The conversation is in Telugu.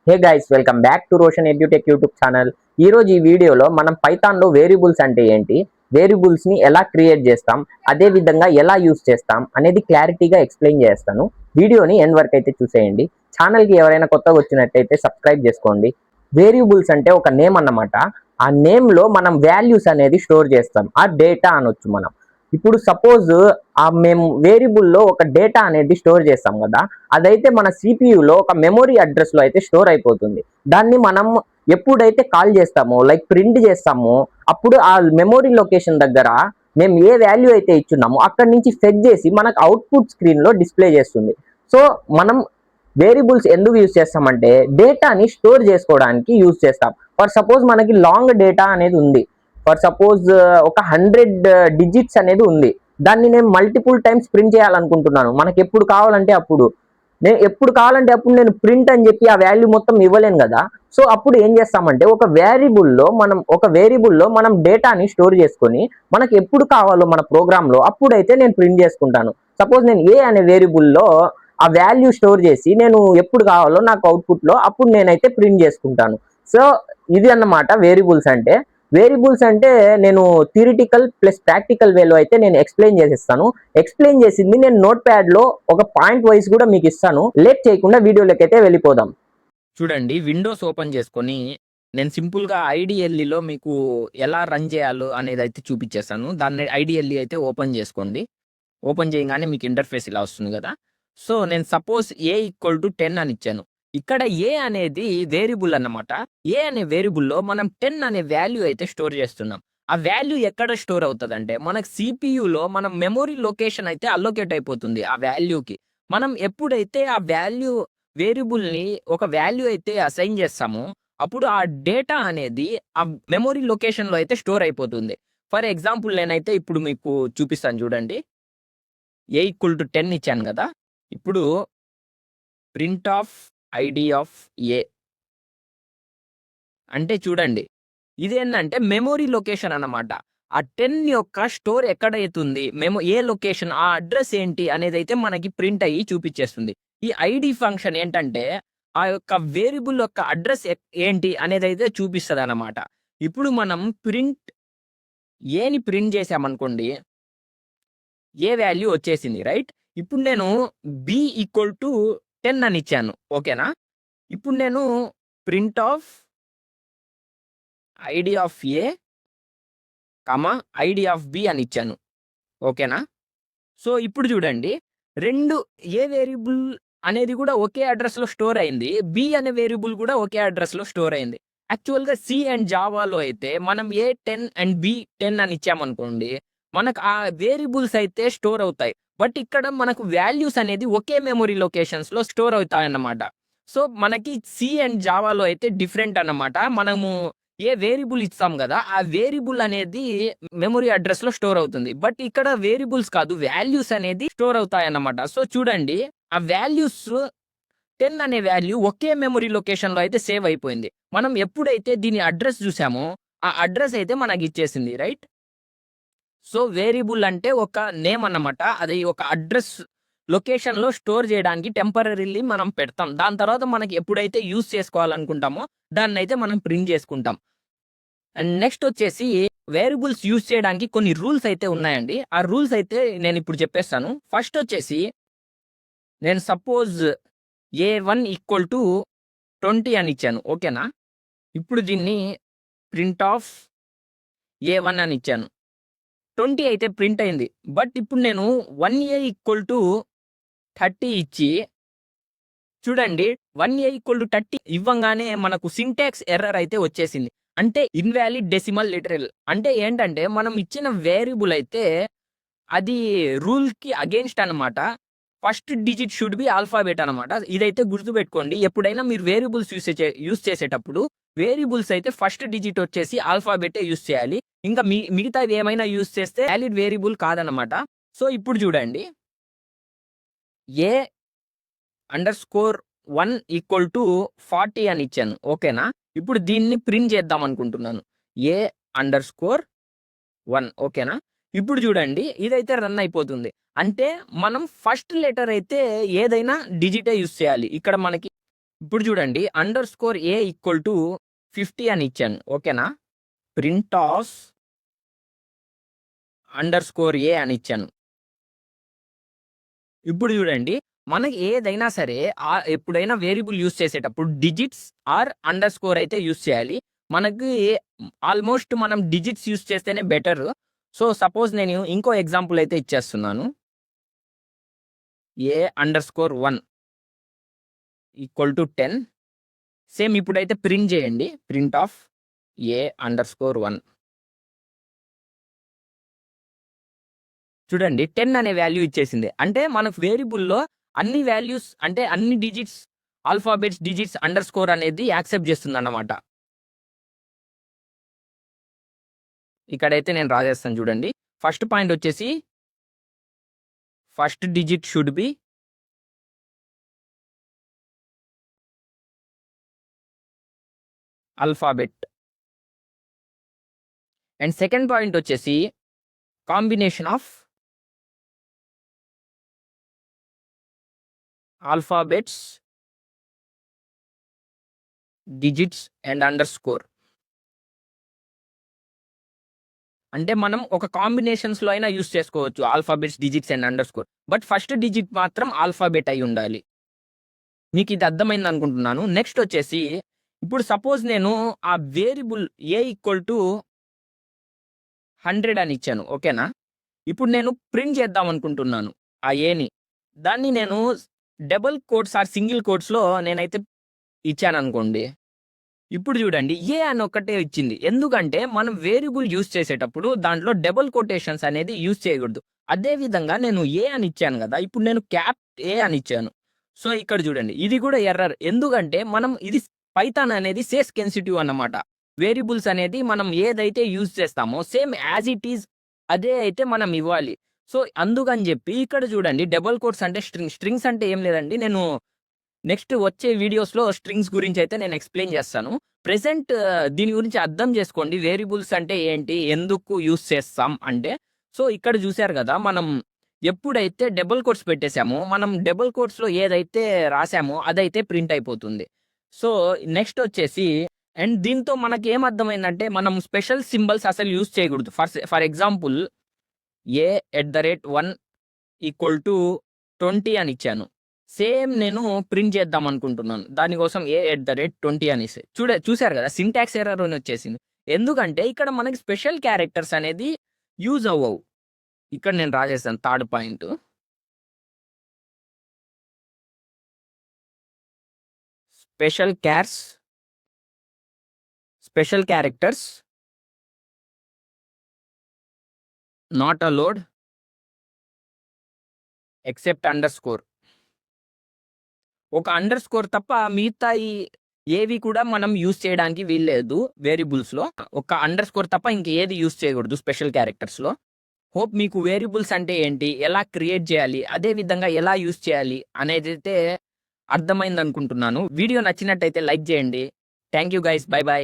Hey guys, welcome back to Roshan edutech YouTube channel. ఈరోజు ఈ వీడియోలో మనం పైథాన్లో వేరియబుల్స్ అంటే ఏంటి, వేరియబుల్స్ని ఎలా క్రియేట్ చేస్తాం, అదేవిధంగా ఎలా యూస్ చేస్తాం అనేది క్లారిటీగా ఎక్స్ప్లెయిన్ చేస్తాను. వీడియోని ఎండ్ వరకు అయితే చూసేయండి. ఛానల్కి ఎవరైనా కొత్తగా వచ్చినట్టయితే సబ్స్క్రైబ్ చేసుకోండి. వేరియబుల్స్ అంటే ఒక నేమ్ అన్నమాట. ఆ నేమ్లో మనం వాల్యూస్ అనేది స్టోర్ చేస్తాం, ఆ డేటా అనొచ్చు మనం. ఇప్పుడు సపోజ్ మేము వేరియబుల్లో ఒక డేటా అనేది స్టోర్ చేస్తాం కదా, అదైతే మన సిపియులో ఒక మెమొరీ అడ్రస్లో అయితే స్టోర్ అయిపోతుంది. దాన్ని మనం ఎప్పుడైతే కాల్ చేస్తామో, లైక్ ప్రింట్ చేస్తామో, అప్పుడు ఆ మెమొరీ లొకేషన్ దగ్గర మేము ఏ వాల్యూ అయితే ఇచ్చున్నామో అక్కడి నుంచి ఫెచ్ చేసి మనకు అవుట్పుట్ స్క్రీన్లో డిస్ప్లే చేస్తుంది. సో మనం వేరియబుల్స్ ఎందుకు యూజ్ చేస్తామంటే డేటాని స్టోర్ చేసుకోవడానికి యూజ్ చేస్తాం. ఫర్ సపోజ్ మనకి లాంగ్ డేటా అనేది ఉంది. ఫర్ సపోజ్ ఒక 100 డిజిట్స్ అనేది ఉంది. దాన్ని నేను మల్టిపుల్ టైమ్స్ ప్రింట్ చేయాలనుకుంటున్నాను. మనకి ఎప్పుడు కావాలంటే అప్పుడు నేను ప్రింట్ అని చెప్పి ఆ వాల్యూ మొత్తం ఇవ్వలేను కదా. సో అప్పుడు ఏం చేస్తామంటే ఒక వేరియబుల్లో మనం డేటాని స్టోర్ చేసుకొని మనకి ఎప్పుడు కావాలో మన ప్రోగ్రాంలో అప్పుడైతే నేను ప్రింట్ చేసుకుంటాను. సపోజ్ నేను ఏ అనే వేరియబుల్లో ఆ వాల్యూ స్టోర్ చేసి నేను ఎప్పుడు కావాలో నాకు అవుట్పుట్లో అప్పుడు నేనైతే ప్రింట్ చేసుకుంటాను. సో ఇది అన్నమాట వేరియబుల్స్ అంటే. వేరియబుల్స్ అంటే నేను థియరిటికల్ ప్లస్ ప్రాక్టికల్ వేలో అయితే నేను ఎక్స్ప్లెయిన్ చేసిస్తాను. ఎక్స్ప్లెయిన్ చేసింది నేను నోట్ ప్యాడ్ లో ఒక పాయింట్ వైజ్ కూడా మీకు ఇస్తాను. లేట్ చేయకుండా వీడియోలోకి అయితే వెళ్ళిపోదాం. చూడండి, విండోస్ ఓపెన్ చేసుకొని నేను సింపుల్గా ఐడిఎల్ఈలో మీకు ఎలా రన్ చేయాలో అనేది అయితే చూపించేస్తాను. దాన్ని ఐడిఎల్ఈ అయితే ఓపెన్ చేసుకోండి. ఓపెన్ చేయగానే మీకు ఇంటర్ఫేస్ ఇలా వస్తుంది కదా. సో నేను సపోజ్ ఏ ఈక్వల్ టు 10 అని ఇచ్చాను. ఇక్కడ ఏ అనేది వేరియబుల్ అన్నమాట. ఏ అనే వేరియబుల్లో మనం 10 అనే వాల్యూ అయితే స్టోర్ చేస్తున్నాం. ఆ వాల్యూ ఎక్కడ స్టోర్ అవుతుంది అంటే మనకు సిపియులో మనం మెమొరీ లొకేషన్ అయితే అలోకేట్ అయిపోతుంది ఆ వాల్యూకి. మనం ఎప్పుడైతే ఆ వాల్యూ వేరియబుల్ని ఒక వాల్యూ అయితే అసైన్ చేస్తామో అప్పుడు ఆ డేటా అనేది ఆ మెమొరీ లొకేషన్లో అయితే స్టోర్ అయిపోతుంది. ఫర్ ఎగ్జాంపుల్ నేనైతే ఇప్పుడు మీకు చూపిస్తాను చూడండి. ఏ ఈక్వల్ టు 10 ఇచ్చాను కదా. ఇప్పుడు ప్రింట్ ఆఫ్ ఐడి ఆఫ్ ఏ అంటే చూడండి, ఇదేంటంటే మెమొరీ లొకేషన్ అన్నమాట. ఆ 10 యొక్క స్టోర్ ఎక్కడైతుంది, మేము ఏ లొకేషన్, ఆ అడ్రస్ ఏంటి అనేది అయితే మనకి ప్రింట్ అయ్యి చూపించేస్తుంది. ఈ ఐడి ఫంక్షన్ ఏంటంటే ఆ యొక్క వేరియబుల్ యొక్క అడ్రస్ ఏంటి అనేది అయితే చూపిస్తుంది అన్నమాట. ఇప్పుడు మనం ఏని ప్రింట్ చేసామనుకోండి, ఏ వాల్యూ వచ్చేసింది రైట్. ఇప్పుడు నేను బి ఈక్వల్ టు 10 అని ఇచ్చాను, ఓకేనా. ఇప్పుడు నేను print of ID of A comma ID of B అని ఇచ్చాను, ఓకేనా. సో ఇప్పుడు చూడండి, రెండు ఏ వేరియబుల్ అనేది కూడా ఒకే అడ్రస్లో స్టోర్ అయింది, బి అనే వేరియబుల్ కూడా ఒకే అడ్రస్లో స్టోర్ అయింది. యాక్చువల్గా సి అండ్ జావాలో అయితే మనం ఏ 10 అండ్ బి 10 అని ఇచ్చామనుకోండి, మనకు ఆ వేరియబుల్స్ అయితే స్టోర్ అవుతాయి. బట్ ఇక్కడ మనకు వాల్యూస్ అనేది ఒకే మెమొరీ లొకేషన్స్లో స్టోర్ అవుతాయి అన్నమాట. సో మనకి సి అండ్ జావాలో అయితే డిఫరెంట్ అన్నమాట. మనము ఏ వేరియబుల్ ఇస్తాం కదా, ఆ వేరియబుల్ అనేది మెమొరీ అడ్రస్ లో స్టోర్ అవుతుంది. బట్ ఇక్కడ వేరియబుల్స్ కాదు, వాల్యూస్ అనేది స్టోర్ అవుతాయి అన్నమాట. సో చూడండి, ఆ వాల్యూస్ 10 అనే వాల్యూ ఒకే మెమొరీ లొకేషన్ లో అయితే సేవ్ అయిపోయింది. మనం ఎప్పుడైతే దీని అడ్రస్ చూసామో ఆ అడ్రస్ అయితే మనకి ఇచ్చేసింది రైట్. సో వేరియబుల్ అంటే ఒక నేమ్ అన్నమాట. అది ఒక అడ్రస్ లొకేషన్లో స్టోర్ చేయడానికి టెంపరరీలీ మనం పెడతాం. దాని తర్వాత మనకి ఎప్పుడైతే యూజ్ చేసుకోవాలనుకుంటామో దాన్ని అయితే మనం ప్రింట్ చేసుకుంటాం. అండ్ నెక్స్ట్ వచ్చేసి వేరియబుల్స్ యూజ్ చేయడానికి కొన్ని రూల్స్ అయితే ఉన్నాయండి. ఆ రూల్స్ అయితే నేను ఇప్పుడు చెప్పేస్తాను. ఫస్ట్ వచ్చేసి నేను సపోజ్ ఏ1 ఈక్వల్ టు 20 అని ఇచ్చాను, ఓకేనా. ఇప్పుడు దీన్ని ప్రింట్ ఆఫ్ ఏ1 అని ఇచ్చాను. 20 అయితే ప్రింట్ అయింది. బట్ ఇప్పుడు నేను 1a ఈక్వల్ టు 30 ఇచ్చి చూడండి, 1a ఈక్వల్ టు 30 ఇవ్వంగానే మనకు సింటాక్స్ ఎర్రర్ అయితే వచ్చేసింది. అంటే ఇన్వాలిడ్ డెసిమల్ లిటరల్. అంటే ఏంటంటే మనం ఇచ్చిన వేరియబుల్ అయితే అది రూల్కి అగేన్స్ట్ అనమాట. First digit should be alphabet అనమాట. ఇదైతే గుర్తుపెట్టుకోండి. ఎప్పుడైనా మీరు వేరియబుల్స్ యూస్ చేసేటప్పుడు వేరియబుల్స్ అయితే ఫస్ట్ డిజిట్ వచ్చేసి ఆల్ఫాబెటే యూస్ చేయాలి. ఇంకా మిగతాది ఏమైనా యూస్ చేస్తే వ్యాలిడ్ వేరియబుల్ కాదనమాట. సో ఇప్పుడు చూడండి, ఏ అండర్ స్కోర్ 1 ఈక్వల్ టు 40 అని ఇచ్చాను, ఓకేనా. ఇప్పుడు దీన్ని ప్రింట్ చేద్దాం అనుకుంటున్నాను, ఏ అండర్ స్కోర్ 1, ఓకేనా. ఇప్పుడు చూడండి, ఇదైతే రన్ అయిపోతుంది. అంటే మనం ఫస్ట్ లెటర్ అయితే ఏదైనా డిజిటే యూస్ చేయాలి. ఇక్కడ మనకి ఇప్పుడు చూడండి _a ఈక్వల్ టు 50 అని ఇచ్చాను. ఓకేనా? ప్రింట్ ఆఫ్ _a అని ఇచ్చాను. ఇప్పుడు చూడండి మనకి ఏదైనా సరే ఎప్పుడైనా వేరియబుల్ యూజ్ చేసేటప్పుడు డిజిట్స్ ఆర్ అండర్‌స్కోర్ అయితే యూజ్ చేయాలి. మనకి ఆల్మోస్ట్ మనం డిజిట్స్ యూజ్ చేస్తేనే బెటర్. సో, సపోజ్ నేను ఇంకో ఎగ్జాంపుల్ అయితే ఇచ్చేస్తున్నాను. a_1 equal to 10. సేమ్ ఇప్పుడైతే ప్రింట్ చేయండి. Print of a_1. చూడండి 10 అనే వాల్యూ ఇచ్చేసింది. అంటే మనకు వేరియబుల్‌లో అన్ని వాల్యూస్ అంటే అన్ని డిజిట్స్, ఆల్ఫాబెట్స్, డిజిట్స్, అండర్‌స్కోర్ అనేది యాక్సెప్ట్ చేస్తుందన్నమాట. ఇక్కడైతే నేను రాసేస్తాను చూడండి. ఫస్ట్ పాయింట్ వచ్చేసి first digit should be alphabet. And second point వచ్చేసి combination of alphabets, digits and underscore. అంటే మనం ఒక కాంబినేషన్స్‌లో అయినా యూజ్ చేసుకోవచ్చు alphabets, digits and underscore. But first digit మాత్రం ఆల్ఫాబెట్ అయి ఉండాలి. మీకు ఇది అర్థమైంది అనుకుంటున్నాను. నెక్స్ట్ వచ్చేసి ఇప్పుడు సపోజ్ నేను ఆ వేరియబుల్ a ఈక్వల్ టు 100 అని ఇచ్చాను. ఓకేనా? ఇప్పుడు నేను ప్రింట్ చేద్దాం అనుకుంటున్నాను ఆ ఏని. దాన్ని నేను డబుల్ కోట్స్ ఆర్ సింగిల్ కోట్స్‌లో నేనైతే ఇచ్చాననుకోండి. ఇప్పుడు చూడండి ఏ అని ఒక్కటే ఇచ్చింది. ఎందుకంటే మనం వేరియబుల్ యూజ్ చేసేటప్పుడు దాంట్లో డబుల్ కొటేషన్స్ అనేది యూజ్ చేయకూడదు. అదే విధంగా నేను ఏ అని ఇచ్చాను కదా! ఇప్పుడు నేను క్యాప్ ఏ అని ఇచ్చాను. సో, ఇక్కడ చూడండి ఇది కూడా ఎర్రర్. ఎందుకంటే మనం ఇది పైథాన్ అనేది సేస్ సెన్సిటివ్ అన్నమాట. వేరియబుల్స్ అనేది మనం ఏదైతే యూజ్ చేస్తామో సేమ్ యాజ్ ఇట్ ఈజ్ అదే అయితే మనం ఇవ్వాలి. సో, అందుకని చెప్పి ఇక్కడ చూడండి డబుల్ కోట్స్ అంటే స్ట్రింగ్స్ అంటే ఏం లేదండి. నేను నెక్స్ట్ వచ్చే వీడియోస్‌లో స్ట్రింగ్స్ గురించి అయితే నేను ఎక్స్‌ప్లెయిన్ చేస్తాను. ప్రెజెంట్ దీని గురించి అర్థం చేసుకోండి. వేరియబుల్స్ అంటే ఏంటి? ఎందుకు యూజ్ చేస్తాం అంటే, సో, ఇక్కడ చూసారు కదా! మనం ఎప్పుడైతే డబుల్ కోట్స్ పెట్టేసామో, మనం డబుల్ కోట్స్‌లో ఏదైతే రాసామో అదైతే ప్రింట్ అయిపోతుంది. సో, నెక్స్ట్ వచ్చేసి అండ్ దీంతో మనకేం అర్థమైందంటే, మనం స్పెషల్ సింబల్స్ అసలు యూజ్ చేయకూడదు. For example a@1 equal to 20 అని ఇచ్చాను. సేమ్ నేను ప్రింట్ చేద్దాం అనుకుంటున్నాను. దానికోసం a@20 అనేసి. చూసారు కదా! సింటాక్స్ ఎర్రర్ అని వచ్చేసింది. ఎందుకంటే ఇక్కడ మనకి స్పెషల్ క్యారెక్టర్స్ అనేది యూజ్ అవ్వవు. ఇక్కడ నేను రాసేసాను third point. Special characters not allowed except underscore. ఒక అండర్‌స్కోర్ తప్ప మిగతాయి ఏవి కూడా మనం యూజ్ చేయడానికి వీల్లేదు వేరియబుల్స్‌లో. ఒక అండర్‌స్కోర్ తప్ప ఇంకేది యూజ్ చేయకూడదు స్పెషల్ క్యారెక్టర్స్‌లో. హోప్ మీకు వేరియబుల్స్ అంటే ఏంటి? ఎలా క్రియేట్ చేయాలి? అదే విధంగా ఎలా యూజ్ చేయాలి? అనేదైతే అర్థమైందనుకుంటున్నాను. వీడియో నచ్చినట్టయితే లైక్ చేయండి. Thank you guys. By by.